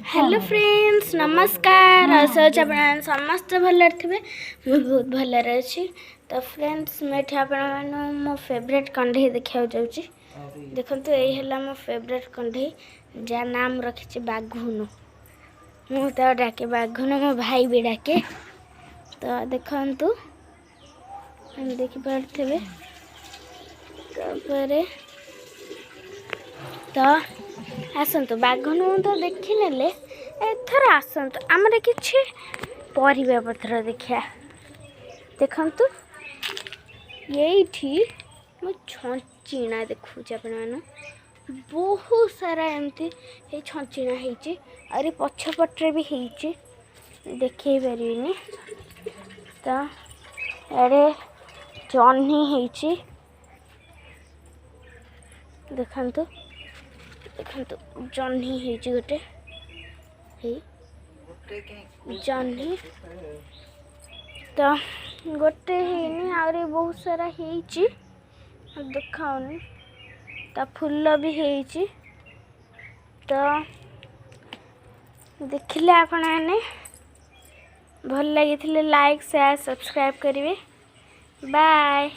Hello friends नमस्कार आशा आप समस्त भल थे बहुत भल अच्छी। तो फ्रेंड्स मुझे आप मो फेवरेट कंढे देखा जाऊँगी। देखो यही है मो फेवरेट कंढे जहाँ नाम रखी बाघुनु। मुझे डाके बाघुनु मो भाई भी डाके। तो देखु देखिपे तो आसतु बाघनु तो देखी ने एथर आसतु आमर किसी परिबा पत्र देखा देखु ये मो छचिणा देखुच बहुत सारा एमती छचिणा होती और पछपटे भी होती देखे पारे तो एडे जह्नी होती देखु देखो जह्नी होती गोटे जह्नी तो गोटे है बहुत सारा होती देखाऊनी तो फूल भी होती तो देखिले आपण मैंने भल लगी लाइक शेयर सब्सक्राइब करेंगे। बाय।